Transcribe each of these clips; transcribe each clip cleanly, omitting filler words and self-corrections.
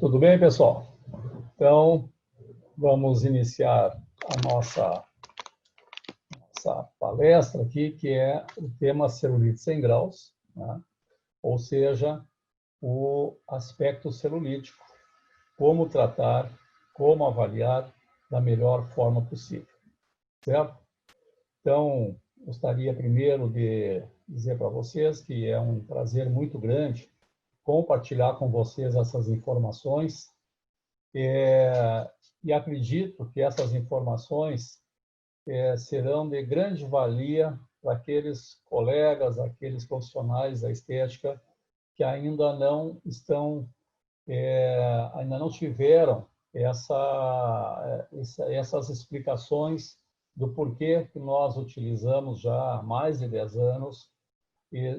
Tudo bem, pessoal? Então, vamos iniciar a nossa palestra aqui, que é o tema celulite 100 graus, né? Ou seja, o aspecto celulítico, como tratar, como avaliar da melhor forma possível, certo? Então, gostaria primeiro de dizer para vocês que é um prazer muito grande compartilhar com vocês essas informações e acredito que essas informações serão de grande valia para aqueles colegas, aqueles profissionais da estética que ainda não estão, ainda não tiveram essas explicações do porquê que nós utilizamos já há mais de 10 anos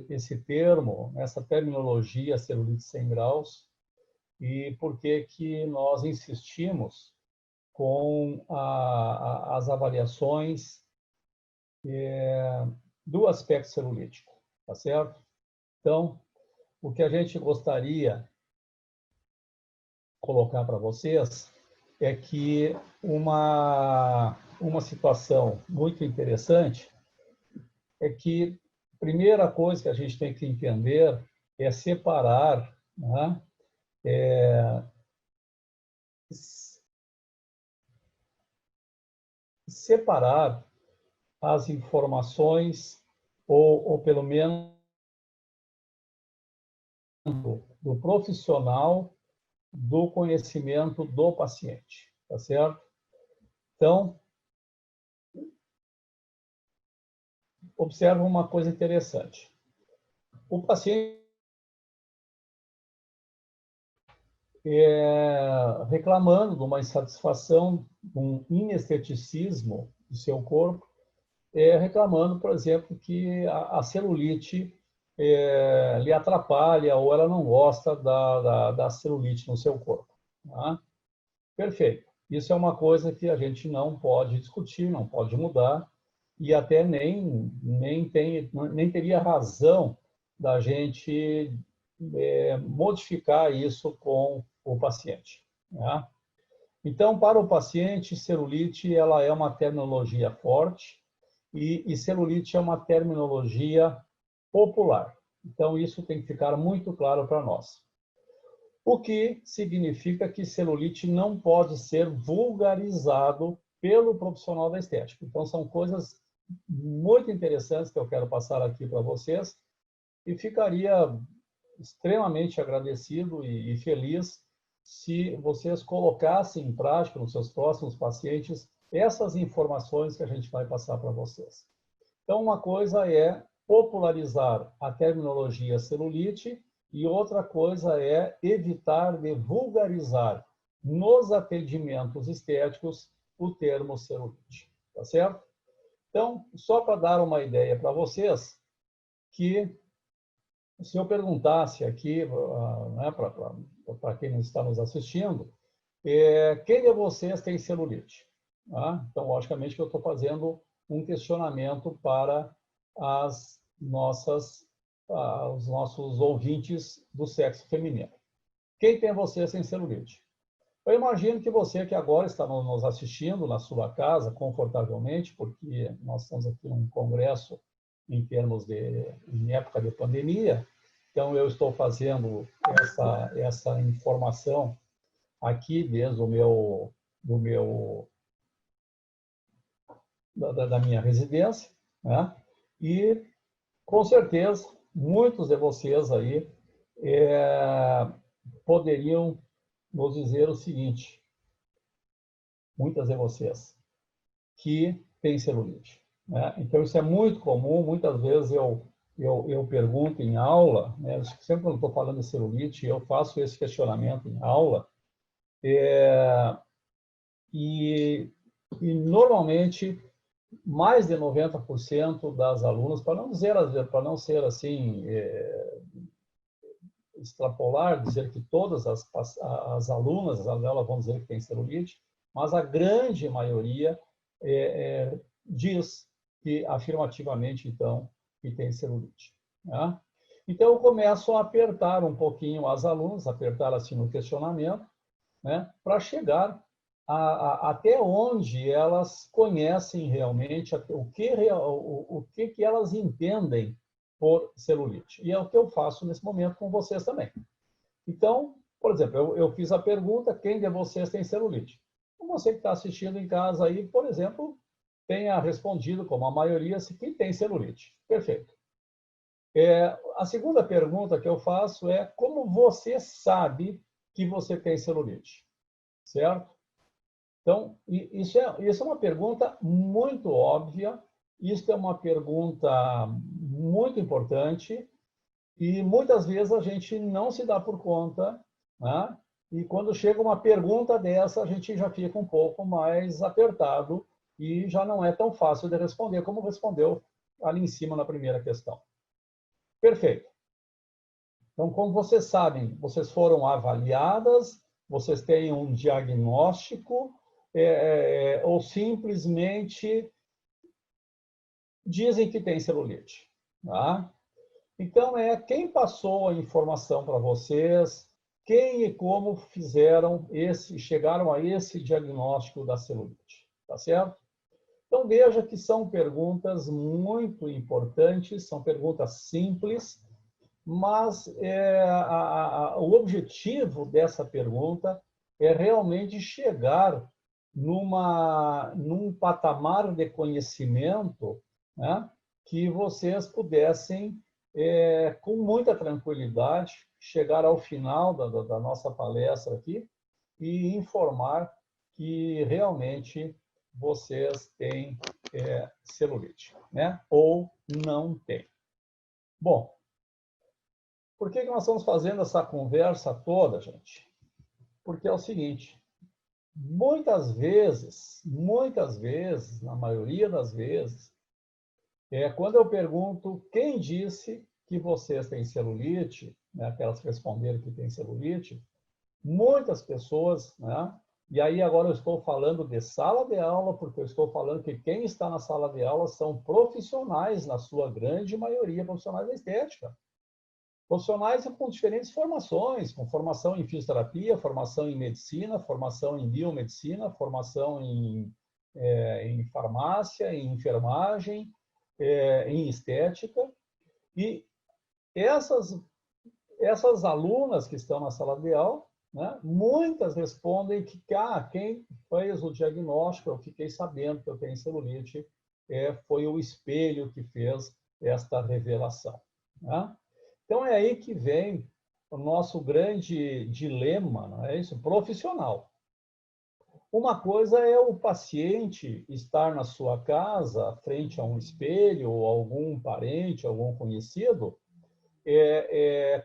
esse termo, essa terminologia celulite 100 graus, e por que nós insistimos com as avaliações do aspecto celulítico, tá certo? Então, o que a gente gostaria de colocar para vocês é que uma situação muito interessante é que a primeira coisa que a gente tem que entender é separar, né, separar as informações, ou pelo menos do profissional, do conhecimento do paciente, tá certo? Então, observa uma coisa interessante. O paciente reclamando de uma insatisfação, de um inesteticismo do seu corpo, reclamando, por exemplo, que a celulite lhe atrapalha ou ela não gosta da celulite no seu corpo. Tá? Perfeito. Isso é uma coisa que a gente não pode discutir, não pode mudar, e até nem teria razão da gente modificar isso com o paciente. Né? Então, para o paciente, celulite ela é uma terminologia forte e celulite é uma terminologia popular. Então, isso tem que ficar muito claro para nós. O que significa que celulite não pode ser vulgarizado pelo profissional da estética. Então, são coisas muito interessantes que eu quero passar aqui para vocês e ficaria extremamente agradecido e feliz se vocês colocassem em prática nos seus próximos pacientes essas informações que a gente vai passar para vocês. Então, uma coisa é popularizar a terminologia celulite e outra coisa é evitar de vulgarizar nos atendimentos estéticos o termo celulite, tá certo? Então, só para dar uma ideia para vocês, que se eu perguntasse aqui, né, para quem está nos assistindo, quem de vocês tem celulite? Tá? Então, logicamente que eu estou fazendo um questionamento para os nossos ouvintes do sexo feminino. Quem tem vocês sem celulite? Eu imagino que você que agora está nos assistindo na sua casa, confortavelmente, porque nós estamos aqui num congresso em época de pandemia, então eu estou fazendo essa informação aqui desde da minha residência, né? E com certeza muitos de vocês aí poderiam nos dizer o seguinte, muitas de vocês, que têm celulite. Né? Então, isso é muito comum, muitas vezes eu pergunto em aula, né? Sempre quando estou falando de celulite, eu faço esse questionamento em aula, e normalmente mais de 90% das alunas, para não ser assim, extrapolar, dizer que todas as alunas elas vão dizer que têm celulite, mas a grande maioria diz que afirmativamente, então, que tem celulite. Né? Então, eu começo a apertar um pouquinho as alunas, apertar assim no questionamento, né, para chegar até onde elas conhecem realmente o que elas entendem por celulite. E é o que eu faço nesse momento com vocês também. Então, por exemplo, eu fiz a pergunta, quem de vocês tem celulite? Você que está assistindo em casa aí, por exemplo, tenha respondido, como a maioria, se quem tem celulite. Perfeito. A segunda pergunta que eu faço é como você sabe que você tem celulite? Certo? Então, isso é uma pergunta muito óbvia, isso é uma pergunta muito importante e muitas vezes a gente não se dá por conta, né? E quando chega uma pergunta dessa, a gente já fica um pouco mais apertado e já não é tão fácil de responder como respondeu ali em cima na primeira questão. Perfeito. Então, como vocês sabem, vocês foram avaliadas, vocês têm um diagnóstico, ou simplesmente dizem que tem celulite. Tá? Então, quem passou a informação para vocês, quem e como chegaram a esse diagnóstico da celulite. Tá certo? Então, veja que são perguntas muito importantes, são perguntas simples, mas o objetivo dessa pergunta é realmente chegar num patamar de conhecimento, né, que vocês pudessem, com muita tranquilidade, chegar ao final da nossa palestra aqui e informar que realmente vocês têm celulite, né? Ou não têm. Bom, por que nós estamos fazendo essa conversa toda, gente? Porque é o seguinte, muitas vezes, na maioria das vezes, quando eu pergunto quem disse que vocês têm celulite, né, aquelas que responderam que têm celulite, muitas pessoas, né, e aí agora eu estou falando de sala de aula, porque eu estou falando que quem está na sala de aula são profissionais, na sua grande maioria, profissionais da estética. Profissionais com diferentes formações, com formação em fisioterapia, formação em medicina, formação em biomedicina, formação em farmácia, em enfermagem, em estética. E essas alunas que estão na sala de aula, né, muitas respondem que quem fez o diagnóstico, eu fiquei sabendo que eu tenho celulite, foi o espelho que fez esta revelação. Né? Então, é aí que vem o nosso grande dilema, não é isso? Profissional. Uma coisa é o paciente estar na sua casa, frente a um espelho, ou algum parente, algum conhecido,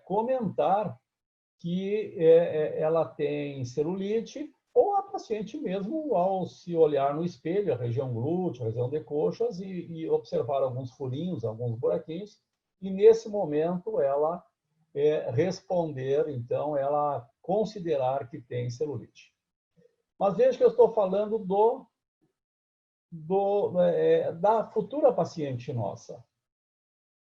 comentar que ela tem celulite, ou a paciente mesmo, ao se olhar no espelho, a região glútea, a região de coxas, e observar alguns furinhos, alguns buraquinhos, e nesse momento ela responder, então, ela considerar que tem celulite. Mas veja que eu estou falando da futura paciente nossa.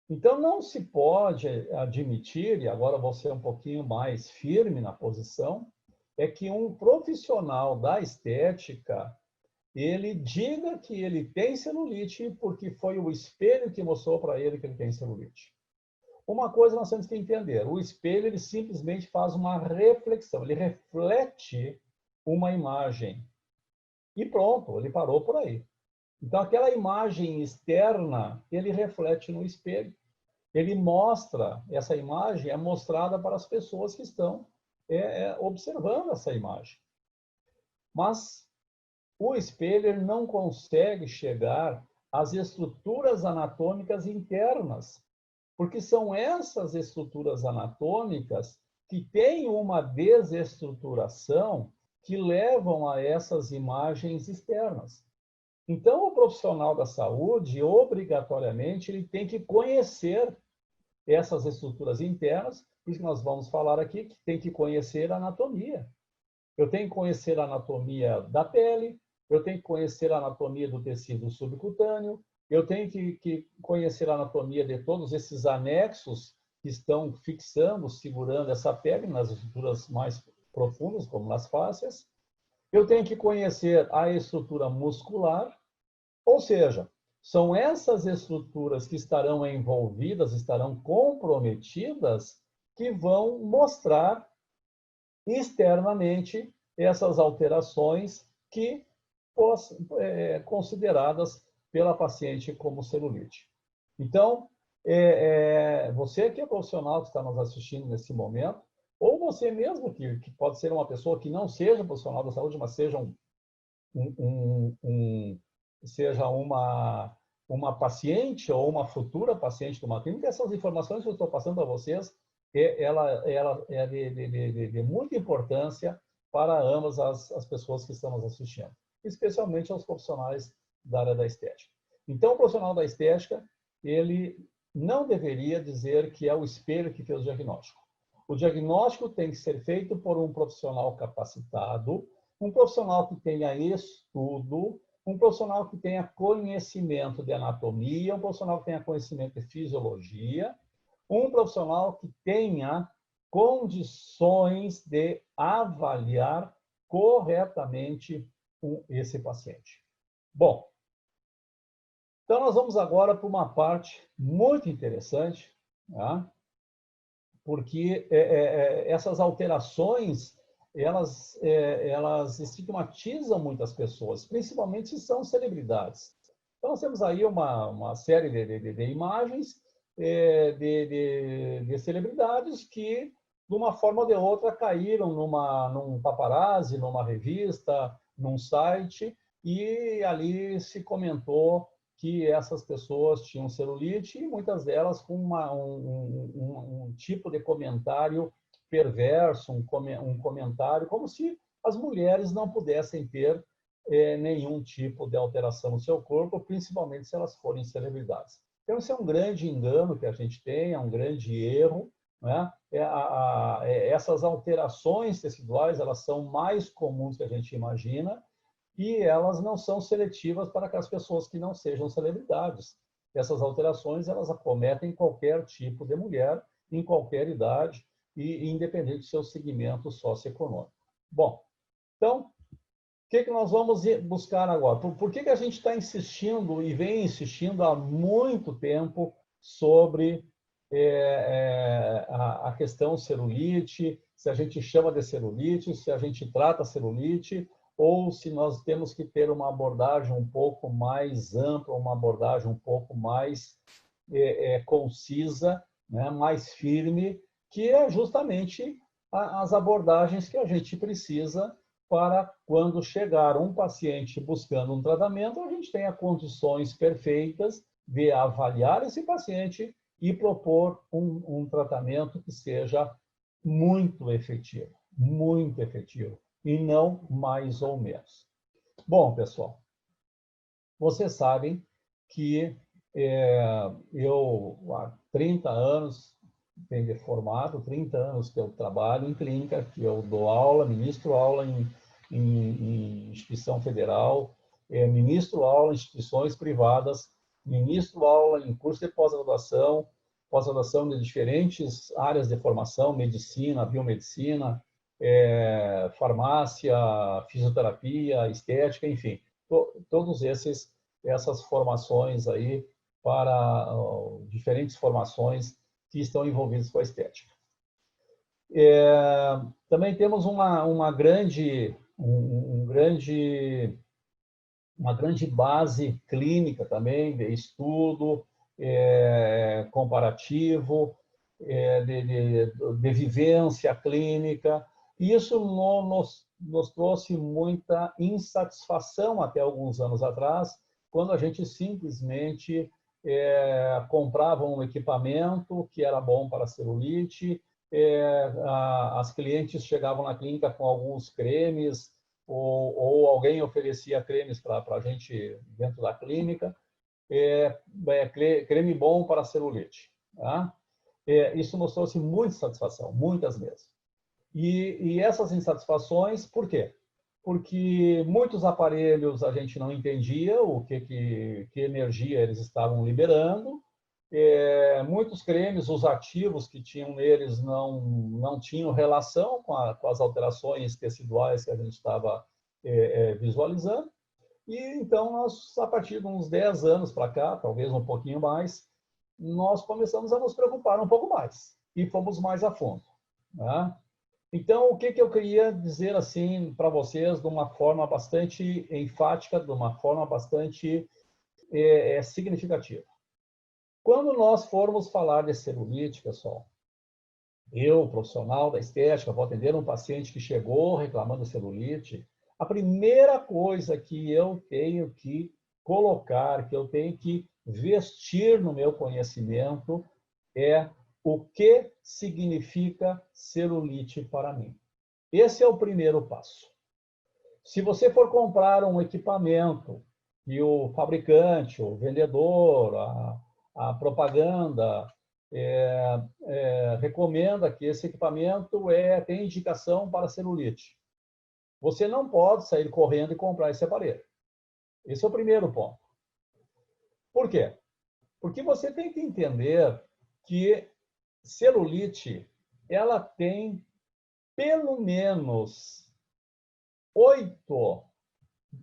Então, não se pode admitir, e agora vou ser um pouquinho mais firme na posição, é que um profissional da estética, ele diga que ele tem celulite porque foi o espelho que mostrou para ele que ele tem celulite. Uma coisa nós temos que entender, o espelho ele simplesmente faz uma reflexão, ele reflete uma imagem. E pronto, ele parou por aí. Então, aquela imagem externa, ele reflete no espelho. Ele mostra, essa imagem é mostrada para as pessoas que estão observando essa imagem. Mas o espelho ele não consegue chegar às estruturas anatômicas internas, porque são essas estruturas anatômicas que têm uma desestruturação que levam a essas imagens externas. Então, o profissional da saúde, obrigatoriamente, ele tem que conhecer essas estruturas internas, por isso que nós vamos falar aqui, que tem que conhecer a anatomia. Eu tenho que conhecer a anatomia da pele, eu tenho que conhecer a anatomia do tecido subcutâneo, eu tenho que conhecer a anatomia de todos esses anexos que estão fixando, segurando essa pele nas estruturas mais profundas, como nas fáscias. Eu tenho que conhecer a estrutura muscular, ou seja, são essas estruturas que estarão envolvidas, estarão comprometidas, que vão mostrar externamente essas alterações que consideradas pela paciente como celulite. Então, você que é profissional que está nos assistindo nesse momento, ou você mesmo que pode ser uma pessoa que não seja profissional da saúde, mas seja seja uma paciente ou uma futura paciente de uma clínica, essas informações que eu estou passando para vocês, ela é de muita importância para ambas as pessoas que estão nos assistindo, especialmente aos profissionais da área da estética. Então, o profissional da estética, ele não deveria dizer que é o espelho que fez o diagnóstico. O diagnóstico tem que ser feito por um profissional capacitado, um profissional que tenha estudo, um profissional que tenha conhecimento de anatomia, um profissional que tenha conhecimento de fisiologia, um profissional que tenha condições de avaliar corretamente esse paciente. Bom, então nós vamos agora para uma parte muito interessante, tá? Porque essas alterações, elas estigmatizam muitas pessoas, principalmente se são celebridades. Então, nós temos aí uma série de imagens de celebridades que, de uma forma ou de outra, caíram num paparazzi, numa revista, num site, e ali se comentou que essas pessoas tinham celulite e muitas delas com um tipo de comentário perverso, um comentário como se as mulheres não pudessem ter nenhum tipo de alteração no seu corpo, principalmente se elas forem celebridades. Então, isso é um grande engano que a gente tem, é um grande erro, né? Essas alterações teciduais, elas são mais comuns que a gente imagina, e elas não são seletivas para as pessoas que não sejam celebridades. Essas alterações, elas acometem qualquer tipo de mulher, em qualquer idade, e independente do seu segmento socioeconômico. Bom, então, o que nós vamos buscar agora? Por que a gente está insistindo, e vem insistindo há muito tempo, sobre a questão celulite, se a gente chama de celulite, se a gente trata celulite, ou se nós temos que ter uma abordagem um pouco mais ampla, uma abordagem um pouco mais concisa, né, mais firme, que é justamente as abordagens que a gente precisa para, quando chegar um paciente buscando um tratamento, a gente tenha condições perfeitas de avaliar esse paciente e propor um tratamento que seja muito efetivo, e não mais ou menos. Bom, pessoal, vocês sabem que eu há 30 anos tenho formado, 30 anos que eu trabalho em clínica, que eu dou aula, ministro aula em instituição federal, ministro aula em instituições privadas, ministro aula em curso de pós-graduação de diferentes áreas de formação, medicina, biomedicina, farmácia, fisioterapia, estética, enfim, todos essas formações aí para diferentes formações que estão envolvidas com a estética. Também temos uma grande base clínica também de estudo comparativo, de vivência clínica. E isso nos trouxe muita insatisfação até alguns anos atrás, quando a gente simplesmente comprava um equipamento que era bom para a celulite, as clientes chegavam na clínica com alguns cremes, ou alguém oferecia cremes para a gente dentro da clínica, creme bom para a celulite. Tá? Isso nos trouxe muita satisfação, muitas vezes. E essas insatisfações, por quê? Porque muitos aparelhos a gente não entendia que energia eles estavam liberando, Muitos cremes, os ativos que tinham neles não tinham relação com as alterações teciduais que a gente estava visualizando. E então, nós, a partir de uns 10 anos para cá, talvez um pouquinho mais, nós começamos a nos preocupar um pouco mais e fomos mais a fundo, né? Então, o que eu queria dizer assim para vocês de uma forma bastante enfática, de uma forma bastante significativa. Quando nós formos falar de celulite, pessoal, eu, profissional da estética, vou atender um paciente que chegou reclamando de celulite, a primeira coisa que eu tenho que colocar, que eu tenho que vestir no meu conhecimento é o que significa celulite para mim. Esse é o primeiro passo. Se você for comprar um equipamento e o fabricante, o vendedor, a propaganda recomenda que esse equipamento tem indicação para celulite, você não pode sair correndo e comprar esse aparelho. Esse é o primeiro ponto. Por quê? Porque você tem que entender que celulite, ela tem pelo menos 8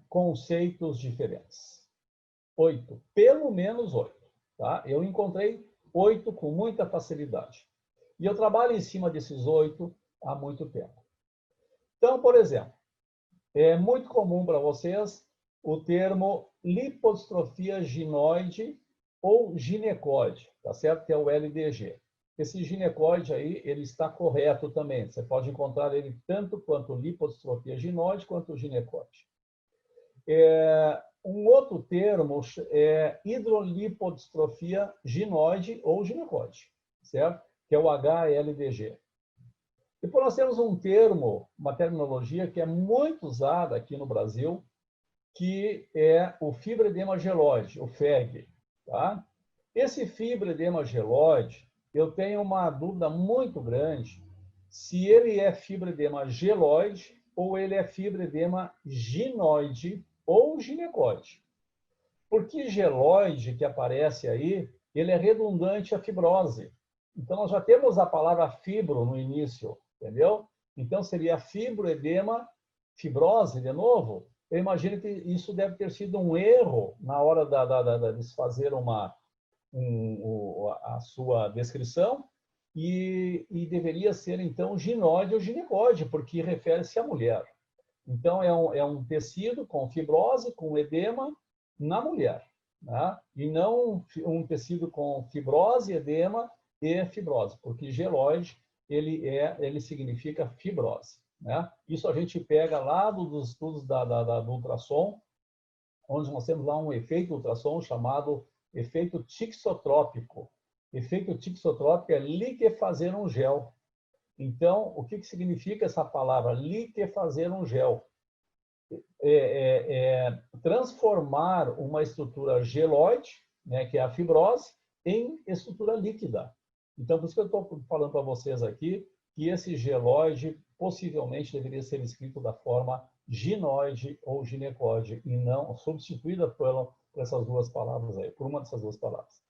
conceitos diferentes. 8, pelo menos 8. Tá? Eu encontrei 8 com muita facilidade. E eu trabalho em cima desses 8 há muito tempo. Então, por exemplo, é muito comum para vocês o termo lipodistrofia ginoide ou ginecóide, tá certo? Que é o LDG. Esse ginecóide aí, ele está correto também. Você pode encontrar ele tanto quanto lipodistrofia ginoide quanto ginecóide. Um outro termo é hidrolipodistrofia ginoide ou ginecóide, certo? Que é o HLDG. Depois nós temos um termo, uma terminologia que é muito usada aqui no Brasil, que é o fibroedema geloide, o FEG. Tá? Esse fibroedema geloide, eu tenho uma dúvida muito grande se ele é fibroedema geloide ou ele é fibroedema ginoide ou ginecóide. Porque geloide, que aparece aí, ele é redundante à fibrose. Então, nós já temos a palavra fibro no início, entendeu? Então, seria fibroedema, fibrose, de novo. Eu imagino que isso deve ter sido um erro na hora de se fazer a sua descrição e deveria ser, então, ginóide ou ginecóide, porque refere-se à mulher. Então, é um tecido com fibrose, com edema na mulher, né? E não um tecido com fibrose, edema e fibrose, porque geloide, ele significa fibrose, né? Isso a gente pega lá dos estudos do ultrassom, onde nós temos lá um efeito ultrassom chamado efeito tixotrópico. Efeito tixotrópico é liquefazer um gel. Então, o que significa essa palavra? Liquefazer um gel. Transformar uma estrutura geloide, né, que é a fibrose, em estrutura líquida. Então, por isso que eu estou falando para vocês aqui que esse geloide possivelmente deveria ser escrito da forma ginoide ou ginecóide e não substituída por essas duas palavras aí, por uma dessas duas palavras.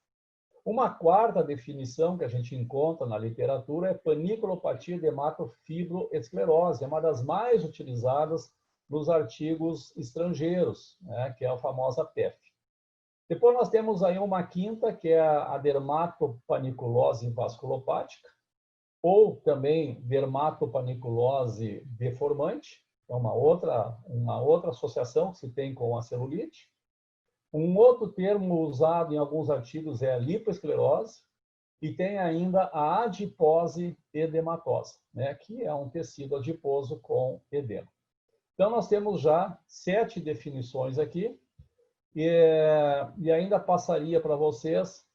Uma quarta definição que a gente encontra na literatura é paniculopatia de hematofibroesclerose, é uma das mais utilizadas nos artigos estrangeiros, né, que é a famosa PEF. Depois nós temos aí uma quinta, que é a dermatopaniculose vasculopática, ou também dermatopaniculose deformante, é uma outra associação que se tem com a celulite. Um outro termo usado em alguns artigos é a lipoesclerose, e tem ainda a adipose edematose, né, que é um tecido adiposo com edema. Então, nós temos já 7 definições aqui, e ainda passaria para vocês,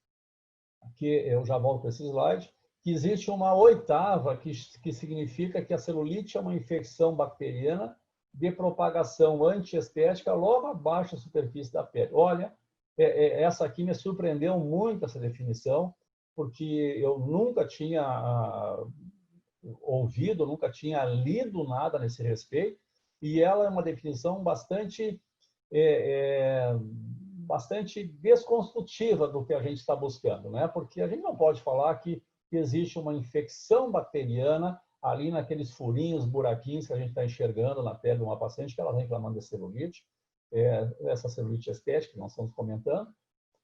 que eu já volto para esse slide, que existe uma oitava, que significa que a celulite é uma infecção bacteriana de propagação antiestética logo abaixo da superfície da pele. Olha, essa aqui me surpreendeu muito, essa definição, porque eu nunca tinha ouvido, nunca tinha lido nada nesse respeito, e ela é uma definição bastante bastante desconstrutiva do que a gente está buscando, né? Porque a gente não pode falar que existe uma infecção bacteriana ali naqueles furinhos, buraquinhos que a gente está enxergando na pele de uma paciente que ela está reclamando de celulite, essa celulite estética que nós estamos comentando,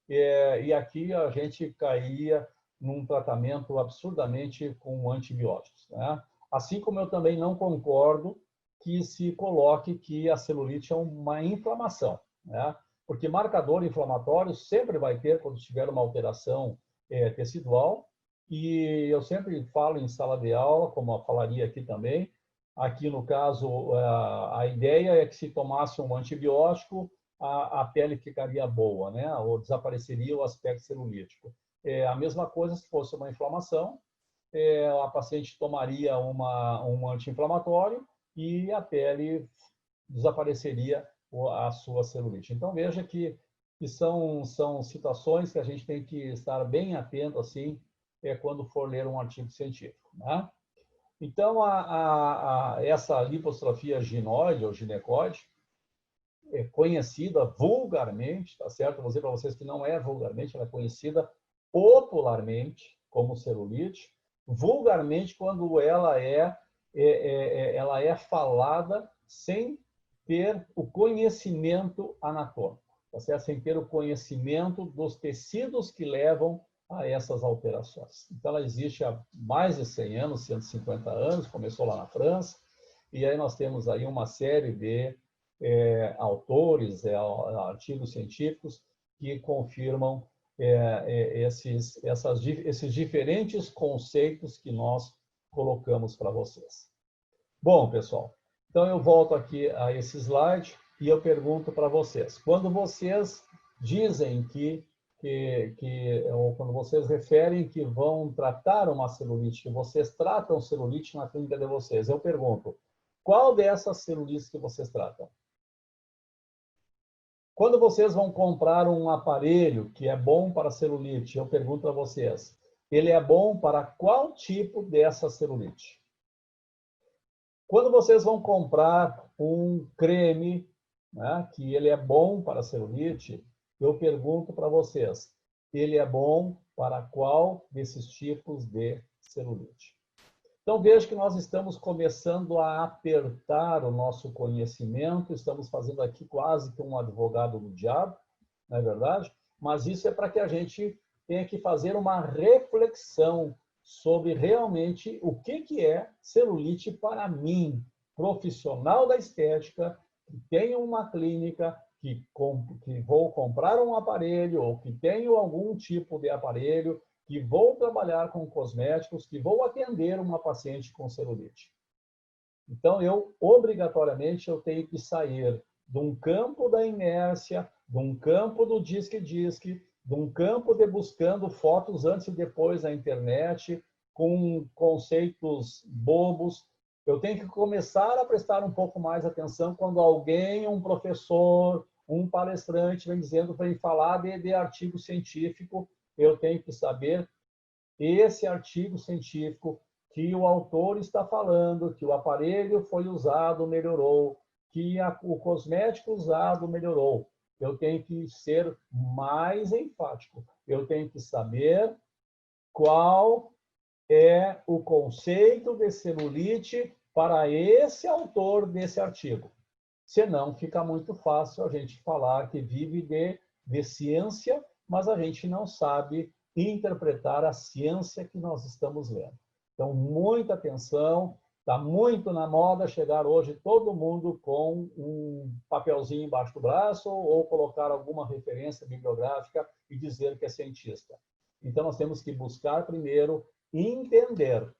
e aqui a gente caía num tratamento absurdamente com antibióticos, né? Assim como eu também não concordo que se coloque que a celulite é uma inflamação, né? Porque marcador inflamatório sempre vai ter quando tiver uma alteração tecidual, e eu sempre falo em sala de aula, como eu falaria aqui também, aqui no caso, a ideia é que se tomasse um antibiótico, a pele ficaria boa, né? Ou desapareceria o aspecto celulítico. A mesma coisa se fosse uma inflamação, a paciente tomaria um anti-inflamatório e a pele desapareceria a sua celulite. Então, veja que são situações que a gente tem que estar bem atento assim, quando for ler um artigo científico, né? Então, essa lipostrofia ginoide ou ginecoide é conhecida vulgarmente, tá certo? Vou dizer para vocês que não é vulgarmente, ela é conhecida popularmente como celulite, vulgarmente quando ela é falada sem ter o conhecimento anatômico, tá certo? Sem ter o conhecimento dos tecidos que levam a essas alterações. Então, ela existe há mais de 100 anos, 150 anos, começou lá na França, e aí nós temos aí uma série de autores, artigos científicos que confirmam esses diferentes conceitos que nós colocamos para vocês. Bom, pessoal, então eu volto aqui a esse slide e eu pergunto para vocês, quando vocês dizem ou quando vocês referem que vão tratar uma celulite, que vocês tratam celulite na clínica de vocês, eu pergunto, qual dessas celulites que vocês tratam? Quando vocês vão comprar um aparelho que é bom para celulite, eu pergunto a vocês, ele é bom para qual tipo dessa celulite? Quando vocês vão comprar um creme, né, que ele é bom para celulite, eu pergunto para vocês, ele é bom para qual desses tipos de celulite? Então, veja que nós estamos começando a apertar o nosso conhecimento, estamos fazendo aqui quase que um advogado do diabo, não é verdade? Mas isso é para que a gente tenha que fazer uma reflexão sobre realmente o que é celulite para mim, profissional da estética, que tenho uma clínica, que vou comprar um aparelho ou que tenho algum tipo de aparelho, que vou trabalhar com cosméticos, que vou atender uma paciente com celulite. Então, obrigatoriamente, eu tenho que sair de um campo da inércia, de um campo do disque-disque, de um campo de buscando fotos antes e depois na internet, com conceitos bobos. Eu tenho que começar a prestar um pouco mais atenção quando alguém, um professor, um palestrante, vem dizendo para mim falar de artigo científico. Eu tenho que saber esse artigo científico que o autor está falando, que o aparelho foi usado, melhorou, que o cosmético usado melhorou. Eu tenho que ser mais enfático. Eu tenho que saber qual é o conceito de celulite para esse autor desse artigo. Senão, fica muito fácil a gente falar que vive de ciência, mas a gente não sabe interpretar a ciência que nós estamos lendo. Então, muita atenção, está muito na moda chegar hoje todo mundo com um papelzinho embaixo do braço ou colocar alguma referência bibliográfica e dizer que é cientista. Então, nós temos que buscar primeiro entender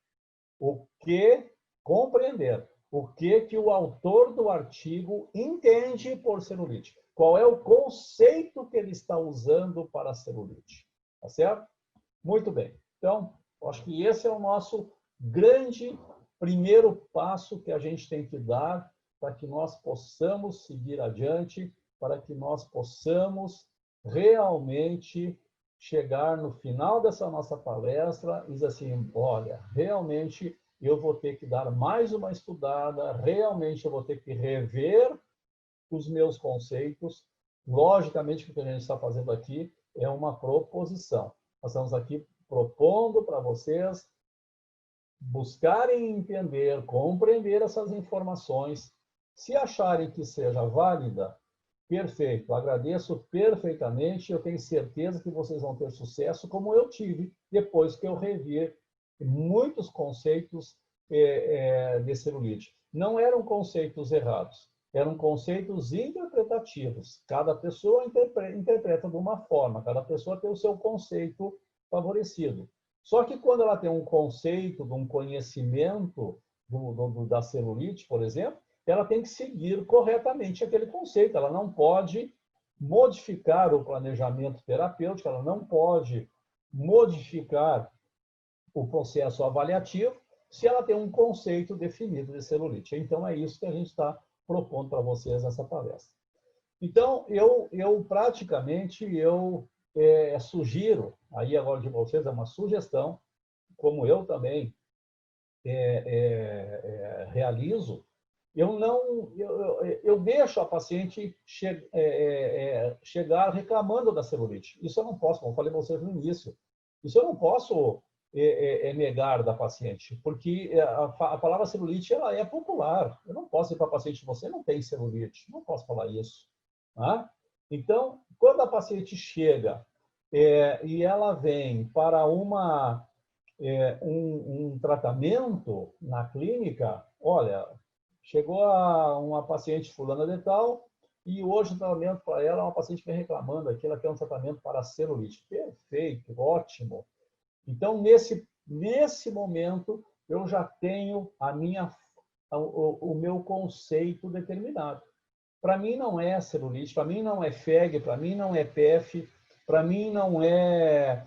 compreender o que o autor do artigo entende por celulite. Qual é o conceito que ele está usando para a celulite? Tá certo? Muito bem. Então, acho que esse é o nosso grande primeiro passo que a gente tem que dar para que nós possamos seguir adiante, para que nós possamos realmente chegar no final dessa nossa palestra e dizer assim, olha, realmente eu vou ter que dar mais uma estudada, realmente eu vou ter que rever os meus conceitos, Logicamente, o que a gente está fazendo aqui é uma proposição. Nós estamos aqui propondo para vocês buscarem entender, compreender essas informações. Se acharem que seja válida, perfeito, agradeço perfeitamente. Eu tenho certeza que vocês vão ter sucesso, como eu tive, depois que eu revi muitos conceitos de celulite. Não eram conceitos errados, eram conceitos interpretativos. Cada pessoa interpreta de uma forma, cada pessoa tem o seu conceito favorecido. Só que quando ela tem um conceito, de um conhecimento da celulite, por exemplo, ela tem que seguir corretamente aquele conceito. Ela não pode modificar o planejamento terapêutico, ela não pode modificar o processo avaliativo se ela tem um conceito definido de celulite. Então, é isso que a gente está propondo para vocês nessa palestra. Então, eu praticamente sugiro, aí agora de vocês é uma sugestão, como eu também realizo, eu deixo a paciente chegar reclamando da celulite. Isso eu não posso, como eu falei para vocês no início, isso eu não posso negar da paciente, porque a palavra celulite ela é popular. Eu não posso ir para a paciente, você não tem celulite, não posso falar isso. Tá? Então, quando a paciente chega e ela vem para um tratamento na clínica, olha, chegou uma paciente fulana de tal e hoje o tratamento para ela é uma paciente que vem reclamando aqui, ela quer um tratamento para celulite. Perfeito, ótimo. Então, nesse momento, eu já tenho o meu conceito determinado. Para mim não é celulite, para mim não é FEG, para mim não é PF, para mim não é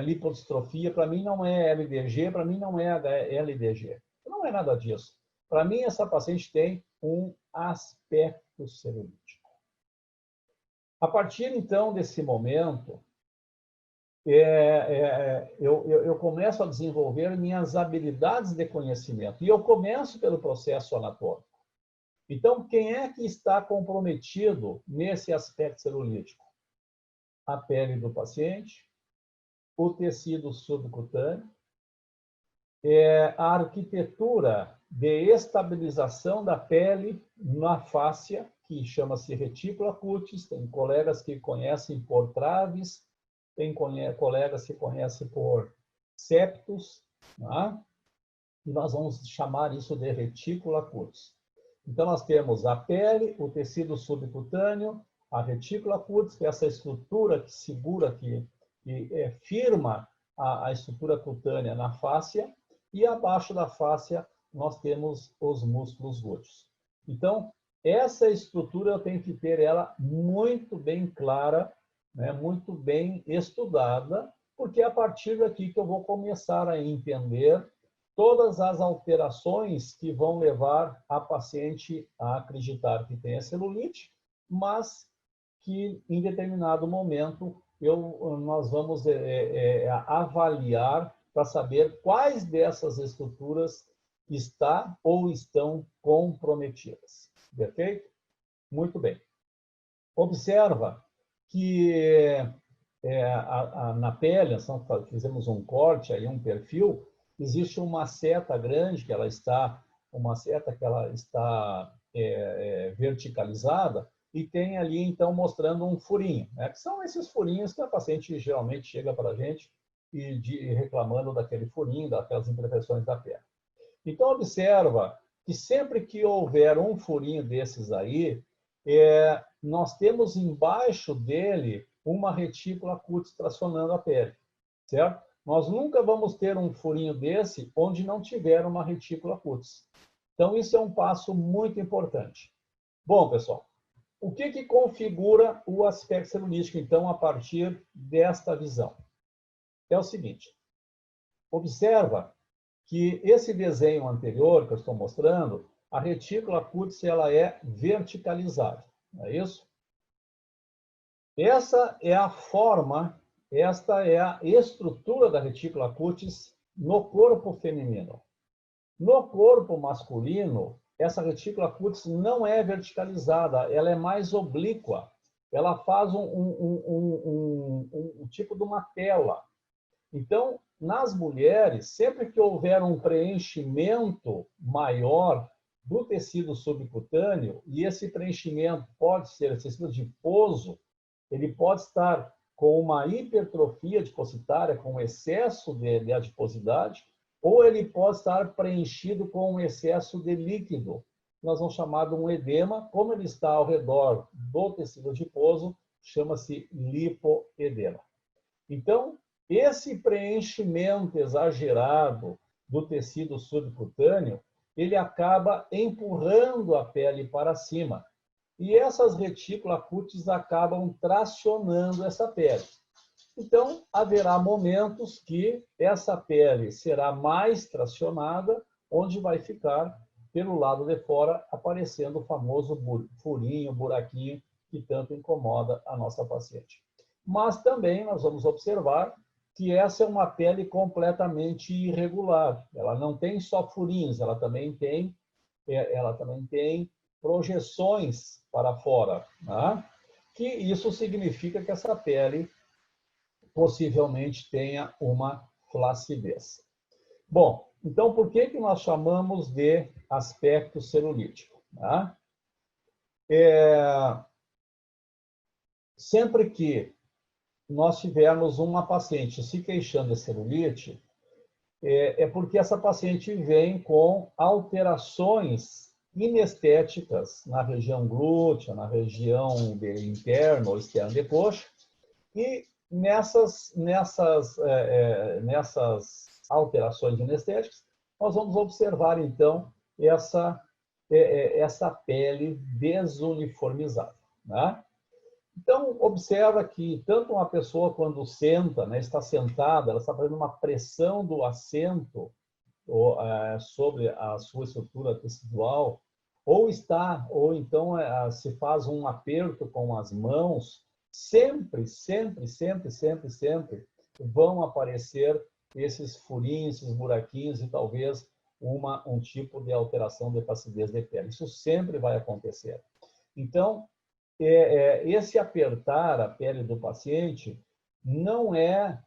lipodistrofia, para mim não é LDG, para mim não é LDG. Não é nada disso. Para mim, essa paciente tem um aspecto celulítico. A partir, então, desse momento, eu começo a desenvolver minhas habilidades de conhecimento. E eu começo pelo processo anatômico. Então, quem é que está comprometido nesse aspecto celulítico? A pele do paciente, o tecido subcutâneo, a arquitetura de estabilização da pele na fáscia, que chama-se retícula cutis. Tem colegas que conhecem por traves, tem colegas que conhecem por septos, né? E nós vamos chamar isso de retícula cutis. Então, nós temos a pele, o tecido subcutâneo, a retícula cutis, que é essa estrutura que segura, que firma a estrutura cutânea na fáscia, e abaixo da fáscia nós temos os músculos glúteos. Então, essa estrutura eu tenho que ter ela muito bem clara, né, muito bem estudada, porque é a partir daqui que eu vou começar a entender todas as alterações que vão levar a paciente a acreditar que tem a celulite, mas que em determinado momento nós vamos avaliar para saber quais dessas estruturas está ou estão comprometidas. Perfeito? Muito bem. Observa que na pele, fizemos um corte, aí um perfil, existe uma seta grande, que ela está verticalizada, e tem ali, então, mostrando um furinho, né? Que são esses furinhos que a paciente geralmente chega para a gente reclamando daquele furinho, daquelas imperfeições da pele. Então, observa que sempre que houver um furinho desses aí, nós temos embaixo dele uma retícula cutis tracionando a pele, certo? Nós nunca vamos ter um furinho desse onde não tiver uma retícula cutis. Então, isso é um passo muito importante. Bom, pessoal, o que configura o aspecto celulítico, então, a partir desta visão? É o seguinte, observa que esse desenho anterior que eu estou mostrando, a retícula cutis ela é verticalizada, não é isso? Essa é a forma, esta é a estrutura da retícula cutis no corpo feminino. No corpo masculino, essa retícula cutis não é verticalizada, ela é mais oblíqua. ela faz um tipo de uma tela. Então, nas mulheres, sempre que houver um preenchimento maior do tecido subcutâneo, e esse preenchimento pode ser tecido adiposo, ele pode estar com uma hipertrofia adipositária, com excesso de adiposidade, ou ele pode estar preenchido com um excesso de líquido, nós vamos chamar de um edema. Como ele está ao redor do tecido adiposo, chama-se lipoedema. Então, esse preenchimento exagerado do tecido subcutâneo, ele acaba empurrando a pele para cima. E essas retículas cutis acabam tracionando essa pele. Então, haverá momentos que essa pele será mais tracionada, onde vai ficar, pelo lado de fora, aparecendo o famoso furinho, buraquinho, que tanto incomoda a nossa paciente. Mas também nós vamos observar que essa é uma pele completamente irregular. Ela não tem só furinhos, ela também tem projeções para fora, né? Que isso significa que essa pele possivelmente tenha uma flacidez. Bom, então por que nós chamamos de aspecto celulítico? Né? Sempre que nós tivermos uma paciente se queixando de celulite, é porque essa paciente vem com alterações inestéticas na região glútea, na região interna ou externa de coxa, e nessas alterações inestéticas, nós vamos observar, então, essa pele desuniformizada. Né? Então, observa que tanto uma pessoa, quando senta, né, está sentada, ela está fazendo uma pressão do assento sobre a sua estrutura tecidual, ou então se faz um aperto com as mãos, sempre vão aparecer esses furinhos, esses buraquinhos e talvez um tipo de alteração de flacidez de pele. Isso sempre vai acontecer. Então, esse apertar a pele do paciente não é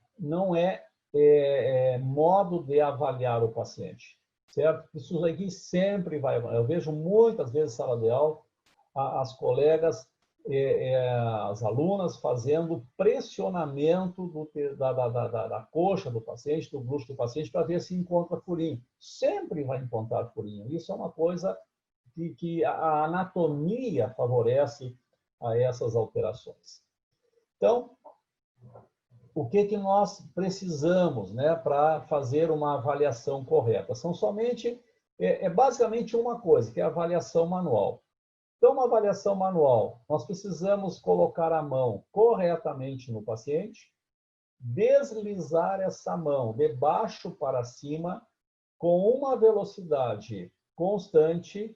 modo de avaliar o paciente, certo? Isso aqui sempre vai. Eu vejo muitas vezes em sala de aula as colegas, as alunas fazendo pressionamento da coxa do paciente, do glúteo do paciente, para ver se encontra furinho. Sempre vai encontrar furinho. Isso é uma coisa que a anatomia favorece a essas alterações. Então, o que nós precisamos, né, para fazer uma avaliação correta? São basicamente uma coisa, que é a avaliação manual. Então, uma avaliação manual, nós precisamos colocar a mão corretamente no paciente, deslizar essa mão de baixo para cima com uma velocidade constante,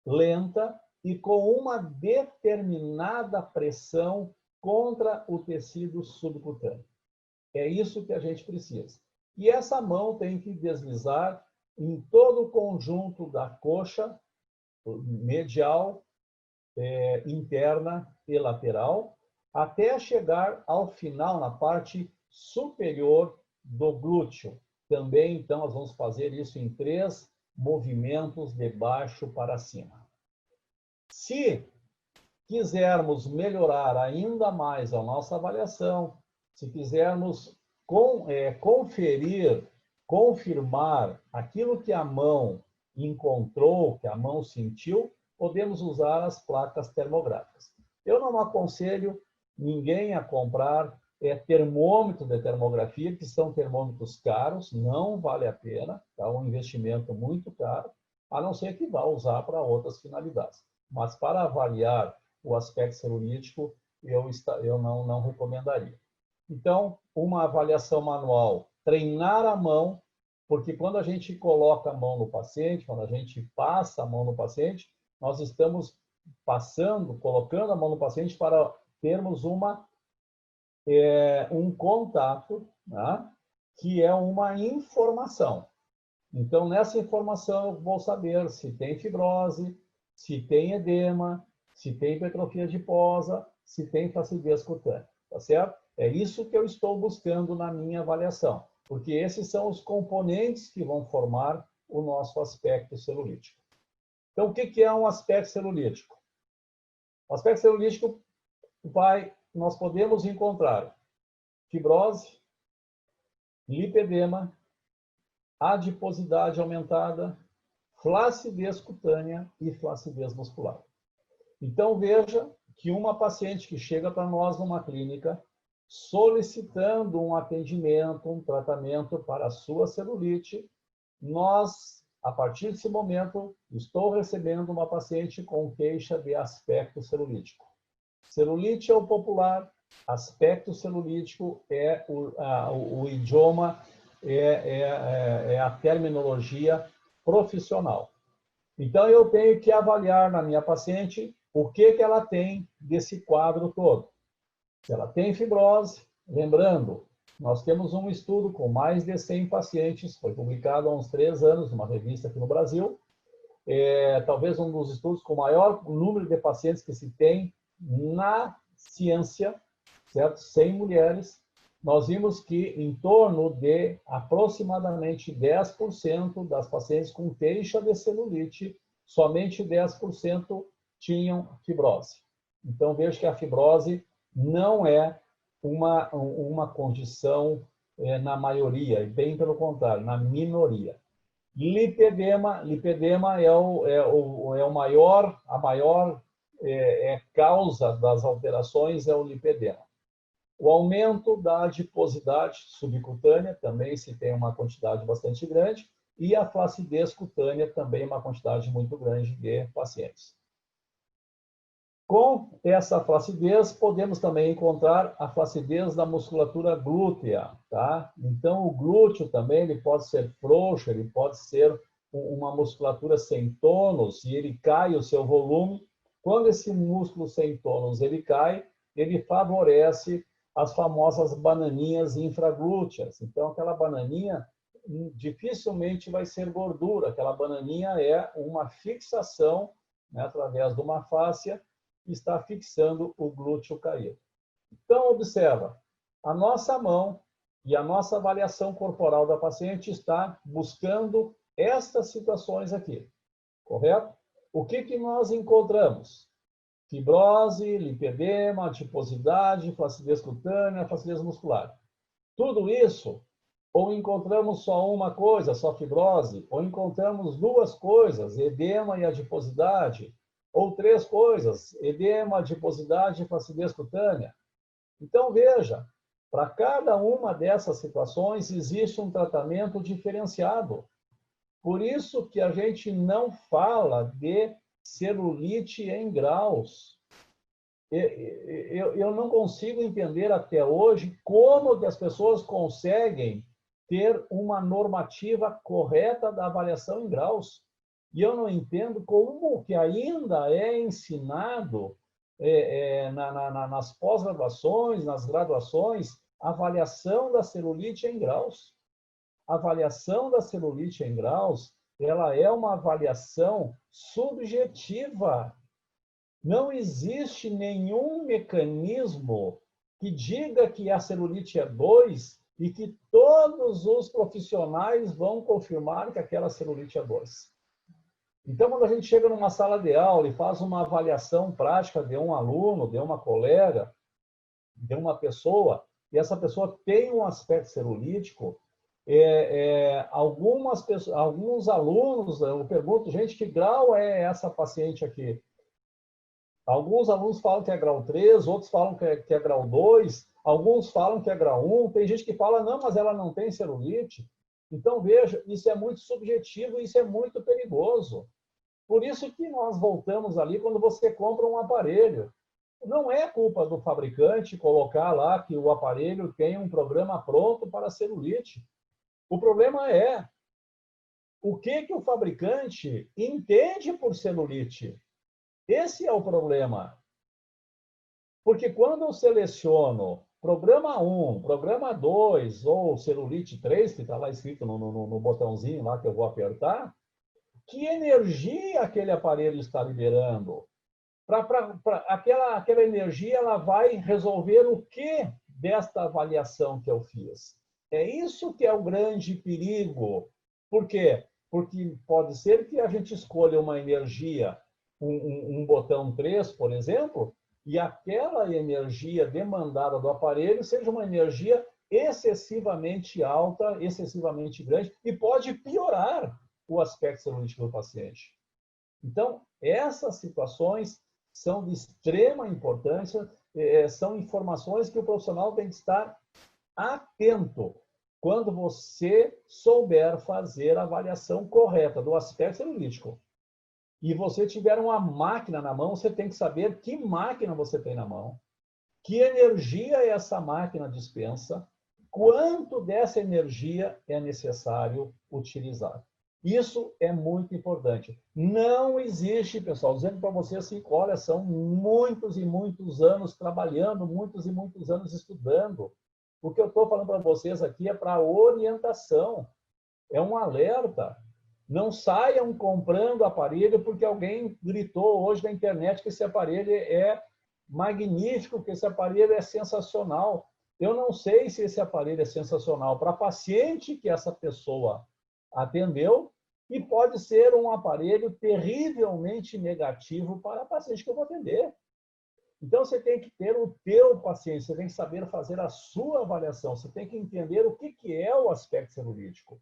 lenta e com uma determinada pressão contra o tecido subcutâneo. É isso que a gente precisa. E essa mão tem que deslizar em todo o conjunto da coxa medial, interna e lateral, até chegar ao final, na parte superior do glúteo. Também, então, nós vamos fazer isso em 3 movimentos de baixo para cima. Se quisermos melhorar ainda mais a nossa avaliação, se quisermos confirmar aquilo que a mão encontrou, que a mão sentiu, podemos usar as placas termográficas. Eu não aconselho ninguém a comprar termômetro de termografia, que são termômetros caros, não vale a pena, é um investimento muito caro, a não ser que vá usar para outras finalidades. Mas para avaliar o aspecto celulítico, eu não recomendaria. Então, uma avaliação manual, treinar a mão, porque quando a gente coloca a mão no paciente, quando a gente passa a mão no paciente, nós estamos colocando a mão no paciente para termos um contato, né, que é uma informação. Então, nessa informação, eu vou saber se tem fibrose, se tem edema, se tem hipertrofia adiposa, se tem flacidez cutânea, tá certo? É isso que eu estou buscando na minha avaliação, porque esses são os componentes que vão formar o nosso aspecto celulítico. Então, o que é um aspecto celulítico? O aspecto celulítico nós podemos encontrar fibrose, lipedema, adiposidade aumentada, flacidez cutânea e flacidez muscular. Então, veja que uma paciente que chega para nós numa clínica solicitando um atendimento, um tratamento para a sua celulite, a partir desse momento, estou recebendo uma paciente com queixa de aspecto celulítico. Celulite é o popular, aspecto celulítico é o idioma, é a terminologia profissional. Então, eu tenho que avaliar na minha paciente o que ela tem desse quadro todo. Se ela tem fibrose, lembrando, nós temos um estudo com mais de 100 pacientes, foi publicado há uns 3 anos, numa revista aqui no Brasil, talvez um dos estudos com maior número de pacientes que se tem na ciência, certo? 100 mulheres, nós vimos que em torno de aproximadamente 10% das pacientes com queixa de celulite, somente 10% tinham fibrose. Então, veja que a fibrose não é uma condição na maioria, e bem pelo contrário, na minoria. Lipedema a maior causa das alterações é o lipedema. O aumento da adiposidade subcutânea, também se tem uma quantidade bastante grande, e a flacidez cutânea, também uma quantidade muito grande de pacientes. Com essa flacidez, podemos também encontrar a flacidez da musculatura glútea, tá? Então, o glúteo também ele pode ser frouxo, ele pode ser uma musculatura sem tônus, e ele cai o seu volume. Quando esse músculo sem tônus ele cai, ele favorece as famosas bananinhas infraglúteas. Então, aquela bananinha dificilmente vai ser gordura. Aquela bananinha é uma fixação, né, através de uma fáscia, que está fixando o glúteo caído. Então, observa, a nossa mão e a nossa avaliação corporal da paciente está buscando estas situações aqui, correto? O que nós encontramos? Fibrose, lipedema, adiposidade, flacidez cutânea, flacidez muscular. Tudo isso, ou encontramos só uma coisa, só fibrose, ou encontramos duas coisas, edema e adiposidade, ou 3 coisas, edema, adiposidade e flacidez cutânea. Então, veja, para cada uma dessas situações existe um tratamento diferenciado. Por isso que a gente não fala de celulite em graus. Eu não consigo entender até hoje como que as pessoas conseguem ter uma normativa correta da avaliação em graus. E eu não entendo como que ainda é ensinado nas pós-graduações, nas graduações, a avaliação da celulite em graus. A avaliação da celulite em graus, ela é uma avaliação subjetiva. Não existe nenhum mecanismo que diga que a celulite é 2 e que todos os profissionais vão confirmar que aquela celulite é 2. Então, quando a gente chega numa sala de aula e faz uma avaliação prática de um aluno, de uma colega, de uma pessoa, e essa pessoa tem um aspecto celulítico, alguns alunos, eu pergunto, gente, que grau é essa paciente aqui? Alguns alunos falam que é grau 3, outros falam que é grau 2, alguns falam que é grau 1, tem gente que fala, não, mas ela não tem celulite. Então, veja, isso é muito subjetivo, isso é muito perigoso. Por isso que nós voltamos ali quando você compra um aparelho. Não é culpa do fabricante colocar lá que o aparelho tem um programa pronto para celulite. O problema é o que o fabricante entende por celulite. Esse é o problema. Porque quando eu seleciono programa 1, programa 2 ou celulite 3, que está lá escrito no botãozinho lá que eu vou apertar, que energia aquele aparelho está liberando? Aquela energia ela vai resolver o que desta avaliação que eu fiz? É isso que é o grande perigo. Por quê? Porque pode ser que a gente escolha uma energia, um botão 3, por exemplo, e aquela energia demandada do aparelho seja uma energia excessivamente alta, excessivamente grande, e pode piorar o aspecto celulítico do paciente. Então, essas situações são de extrema importância, são informações que o profissional tem que estar atento quando você souber fazer a avaliação correta do aspecto celulítico. E você tiver uma máquina na mão, você tem que saber que máquina você tem na mão, que energia essa máquina dispensa, quanto dessa energia é necessário utilizar. Isso é muito importante. Não existe, pessoal, dizendo para vocês assim, olha, são muitos e muitos anos trabalhando, muitos e muitos anos estudando. O que eu estou falando para vocês aqui é para orientação, é um alerta. Não saiam comprando aparelho porque alguém gritou hoje na internet que esse aparelho é magnífico, que esse aparelho é sensacional. Eu não sei se esse aparelho é sensacional para paciente que essa pessoa atendeu e pode ser um aparelho terrivelmente negativo para a paciente que eu vou atender. Então, você tem que ter o teu paciente, você tem que saber fazer a sua avaliação, você tem que entender o que é o aspecto celulítico.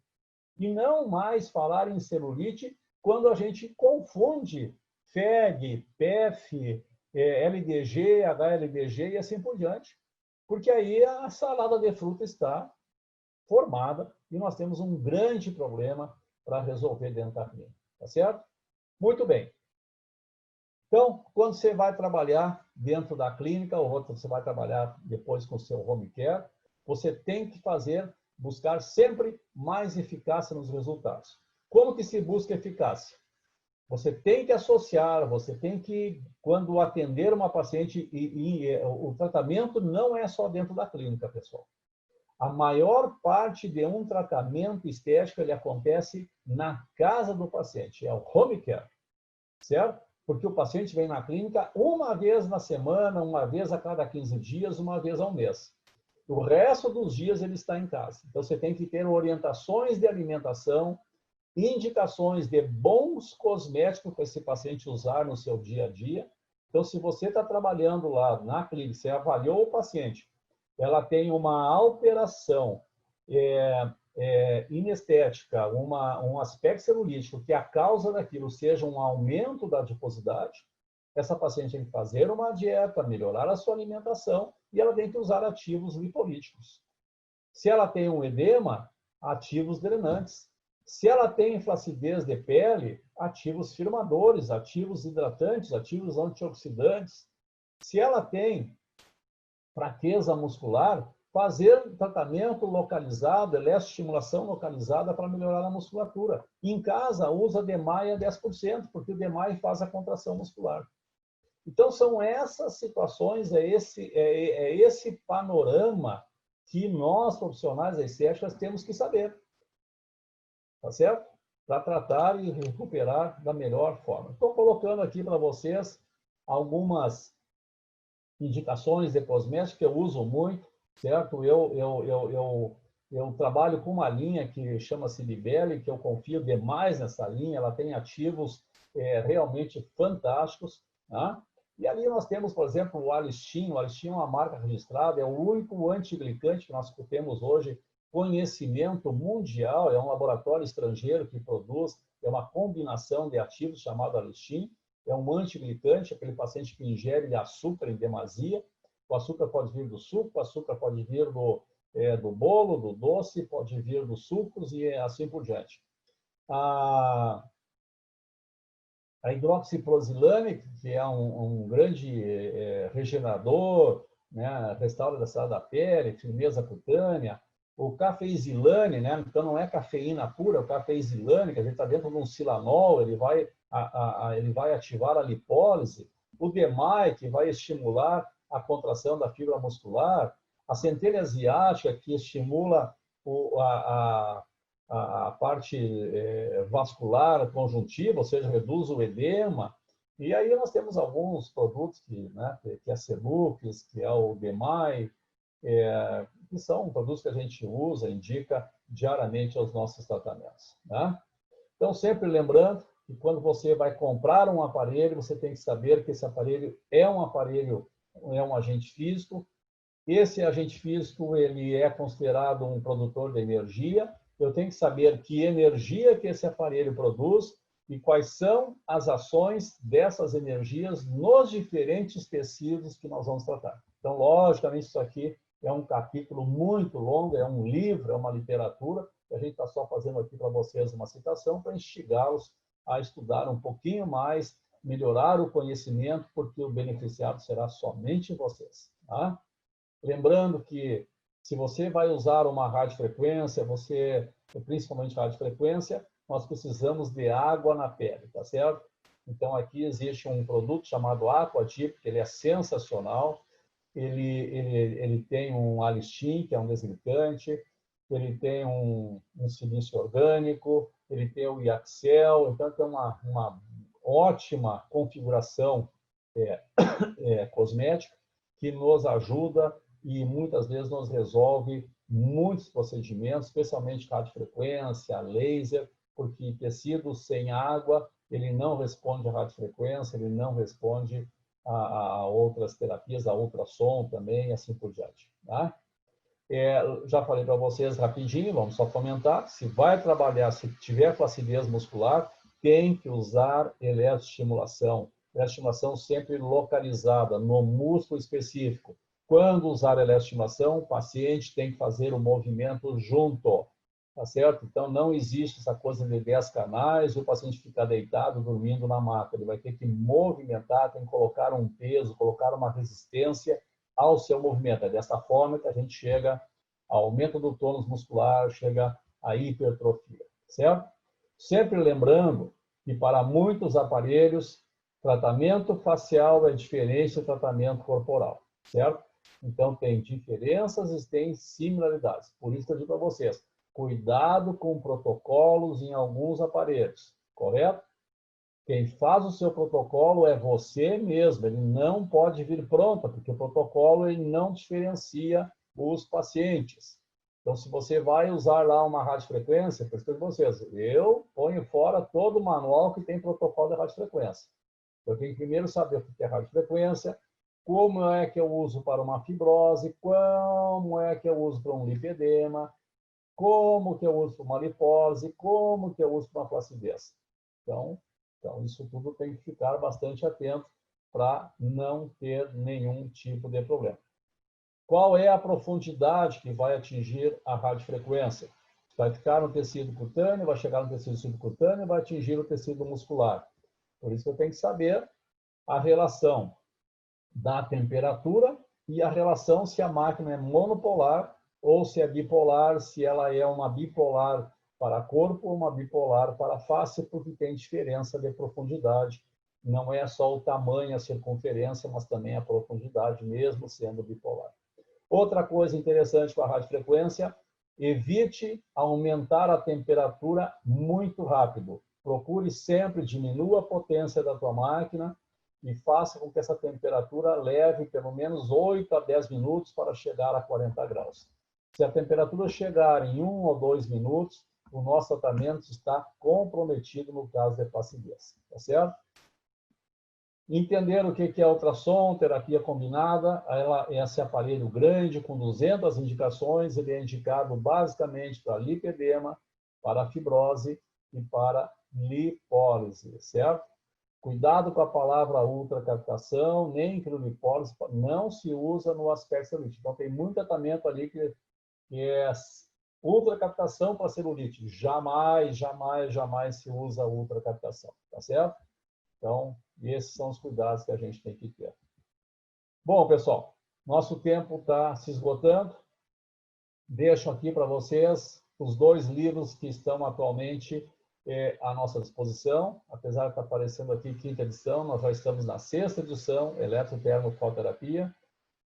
E não mais falar em celulite quando a gente confunde FEG, PEF, LDG, HLDG e assim por diante. Porque aí a salada de fruta está formada e nós temos um grande problema para resolver dentro da clínica. Tá certo? Muito bem. Então, quando você vai trabalhar dentro da clínica, ou você vai trabalhar depois com o seu home care, você tem que buscar sempre mais eficácia nos resultados. Como que se busca eficácia? Você tem que associar, você tem que, quando atender uma paciente, o tratamento não é só dentro da clínica, pessoal. A maior parte de um tratamento estético ele acontece na casa do paciente, é o home care, certo? Porque o paciente vem na clínica uma vez na semana, uma vez a cada 15 dias, uma vez ao mês. O resto dos dias ele está em casa. Então, você tem que ter orientações de alimentação, indicações de bons cosméticos para esse paciente usar no seu dia a dia. Então, se você está trabalhando lá na clínica, você avaliou o paciente, ela tem uma alteração inestética, um aspecto celulítico, que a causa daquilo seja um aumento da adiposidade, essa paciente tem que fazer uma dieta, melhorar a sua alimentação e ela tem que usar ativos lipolíticos. Se ela tem um edema, ativos drenantes. Se ela tem flacidez de pele, ativos firmadores, ativos hidratantes, ativos antioxidantes. Se ela tem fraqueza muscular, fazer tratamento localizado, eletroestimulação localizada para melhorar a musculatura. Em casa, usa DMAI a 10%, porque o DMAI faz a contração muscular. Então, são essas situações, é esse panorama que nós, profissionais da estética, temos que saber. Tá certo? Para tratar e recuperar da melhor forma. Estou colocando aqui para vocês algumas indicações de cosméticos que eu uso muito, certo? Eu trabalho com uma linha que chama-se Libelle, que eu confio demais nessa linha, ela tem ativos realmente fantásticos, tá? E ali nós temos, por exemplo, o Alistin. O Alistin é uma marca registrada, é o único antiglicante que nós temos hoje, conhecimento mundial, é um laboratório estrangeiro que produz, é uma combinação de ativos chamado Alistin, é um antiglicante, aquele paciente que ingere açúcar em demasia. O açúcar pode vir do suco, o açúcar pode vir do bolo, do doce, pode vir dos sucos e assim por diante. A hidroxiprosilane, que é um grande regenerador, né, restaura da saúde da pele, firmeza cutânea. O cafeizilane, né, então não é cafeína pura, o cafeizilane, que a gente está dentro de um silanol, ele vai ativar a lipólise. O DMAI, que vai estimular a contração da fibra muscular. A centelha asiática, que estimula a parte vascular conjuntiva, ou seja, reduz o edema. E aí nós temos alguns produtos que é a Celux, que é o Demai, que são produtos que a gente usa, indica diariamente aos nossos tratamentos. Né? Então, sempre lembrando que quando você vai comprar um aparelho, você tem que saber que esse aparelho, é um agente físico. Esse agente físico, ele é considerado um produtor de energia. Eu tenho que saber que energia que esse aparelho produz e quais são as ações dessas energias nos diferentes tecidos que nós vamos tratar. Então, logicamente, isso aqui é um capítulo muito longo, é um livro, é uma literatura, e a gente está só fazendo aqui para vocês uma citação para instigá-los a estudar um pouquinho mais, melhorar o conhecimento, porque o beneficiado será somente vocês. Tá? Lembrando que se você vai usar uma radiofrequência, principalmente radiofrequência, nós precisamos de água na pele, tá certo? Então, aqui existe um produto chamado Aquatip, que ele é sensacional. Ele tem um alistim, que é um desglicante, ele tem um silício orgânico, ele tem o Iaxel, então tem uma ótima configuração cosmética que nos ajuda e muitas vezes nos resolve muitos procedimentos, especialmente radiofrequência, laser, porque tecido sem água, ele não responde à radiofrequência, ele não responde a outras terapias, a ultrassom também, assim por diante. Tá? Já falei para vocês rapidinho, vamos só comentar. Se vai trabalhar, se tiver flacidez muscular, tem que usar eletroestimulação. Eletroestimulação sempre localizada no músculo específico. Quando usar eletroestimulação, o paciente tem que fazer o movimento junto, tá certo? Então, não existe essa coisa de 10 canais e o paciente ficar deitado, dormindo na maca. Ele vai ter que movimentar, tem que colocar um peso, colocar uma resistência ao seu movimento. É dessa forma que a gente chega ao aumento do tônus muscular, chega à hipertrofia, certo? Sempre lembrando que para muitos aparelhos, tratamento facial é diferente do tratamento corporal, certo? Então, tem diferenças e tem similaridades. Por isso que eu digo para vocês, cuidado com protocolos em alguns aparelhos, correto? Quem faz o seu protocolo é você mesmo, ele não pode vir pronto, porque o protocolo ele não diferencia os pacientes. Então, se você vai usar lá uma radiofrequência, por isso que eu digo para vocês, eu ponho fora todo o manual que tem protocolo de radiofrequência. Eu tenho que primeiro saber o que é radiofrequência, como é que eu uso para uma fibrose, como é que eu uso para um lipedema, como que eu uso para uma lipólise, como que eu uso para uma flacidez. Então, isso tudo tem que ficar bastante atento para não ter nenhum tipo de problema. Qual é a profundidade que vai atingir a radiofrequência? Vai ficar no tecido cutâneo, vai chegar no tecido subcutâneo, vai atingir o tecido muscular. Por isso que eu tenho que saber a relação da temperatura e a relação se a máquina é monopolar ou se é bipolar, se ela é uma bipolar para corpo ou uma bipolar para face, porque tem diferença de profundidade. Não é só o tamanho, a circunferência, mas também a profundidade, mesmo sendo bipolar. Outra coisa interessante com a radiofrequência, evite aumentar a temperatura muito rápido. Procure sempre diminuir a potência da tua máquina e faça com que essa temperatura leve pelo menos 8 a 10 minutos para chegar a 40 graus. Se a temperatura chegar em 1 ou 2 minutos, o nosso tratamento está comprometido no caso de flacidez, tá certo? Entender o que é ultrassom, terapia combinada, esse aparelho grande com 200 indicações, ele é indicado basicamente para lipedema, para fibrose e para lipólise, certo? Cuidado com a palavra ultracaptação, nem criolipólise, não se usa no aspecto celulite. Então, tem muito tratamento ali que é ultracaptação para celulite. Jamais, jamais, jamais se usa ultracaptação, tá certo? Então, esses são os cuidados que a gente tem que ter. Bom, pessoal, nosso tempo está se esgotando. Deixo aqui para vocês os 2 livros que estão atualmente à nossa disposição. Apesar de estar aparecendo aqui 5ª edição, nós já estamos na 6ª edição, Eletrotermofototerapia.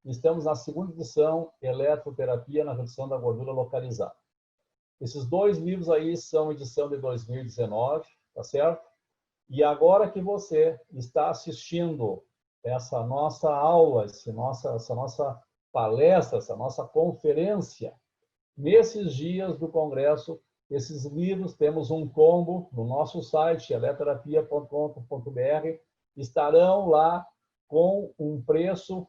Estamos na 2ª edição, Eletroterapia na redução da gordura localizada. Esses 2 livros aí são edição de 2019, tá certo? E agora que você está assistindo essa nossa aula, essa nossa palestra, essa nossa conferência, nesses dias do Congresso, esses livros, temos um combo no nosso site, eletroterapia.com.br, estarão lá com um preço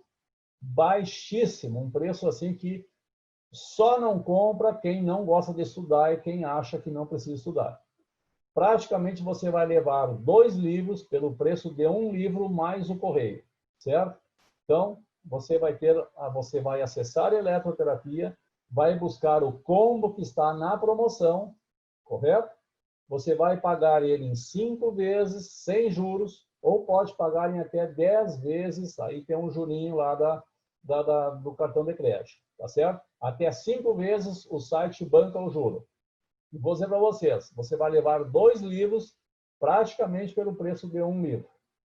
baixíssimo, um preço assim que só não compra quem não gosta de estudar e quem acha que não precisa estudar. Praticamente você vai levar 2 livros pelo preço de um livro mais o correio, certo? Então, você vai acessar a eletroterapia, vai buscar o combo que está na promoção, correto? Você vai pagar ele em 5 vezes, sem juros, ou pode pagar em até 10 vezes, aí tem um jurinho lá do cartão de crédito, tá certo? Até 5 vezes o site banca o juro. E vou dizer para vocês, você vai levar 2 livros praticamente pelo preço de um livro.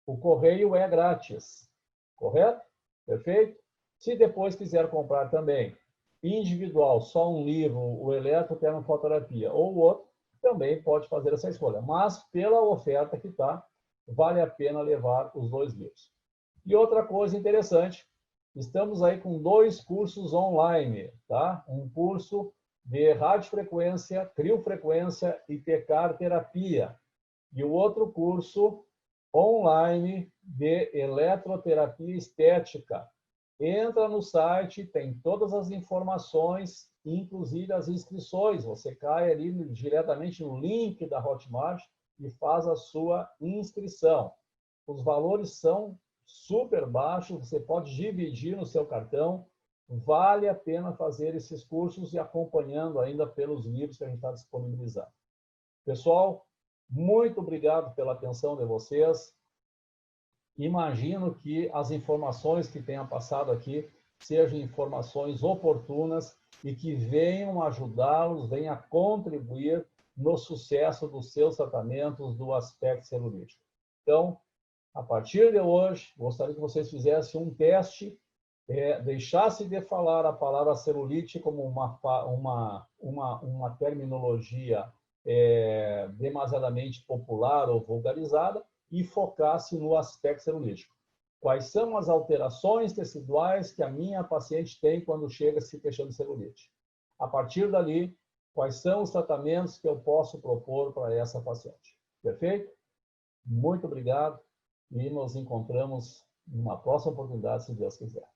O correio é grátis, correto? Perfeito? Se depois quiser comprar também individual, só um livro, o eletrotermofototerapia ou o outro, também pode fazer essa escolha. Mas pela oferta que está, vale a pena levar os 2 livros. E outra coisa interessante, estamos aí com 2 cursos online, tá? Um curso de radiofrequência, criofrequência e tecar terapia. E o outro curso online de eletroterapia estética. Entra no site, tem todas as informações, inclusive as inscrições. Você cai ali diretamente no link da Hotmart e faz a sua inscrição. Os valores são super baixos, você pode dividir no seu cartão. Vale a pena fazer esses cursos e acompanhando ainda pelos livros que a gente está disponibilizando. Pessoal, muito obrigado pela atenção de vocês. Imagino que as informações que tenham passado aqui sejam informações oportunas e que venham ajudá-los, venham contribuir no sucesso dos seus tratamentos do aspecto celulítico. Então, a partir de hoje, gostaria que vocês fizessem um teste, deixassem de falar a palavra celulite como uma terminologia demasiadamente popular ou vulgarizada e focasse no aspecto celulítico. Quais são as alterações teciduais que a minha paciente tem quando chega se queixando de celulite? A partir dali, quais são os tratamentos que eu posso propor para essa paciente? Perfeito? Muito obrigado e nos encontramos numa próxima oportunidade, se Deus quiser.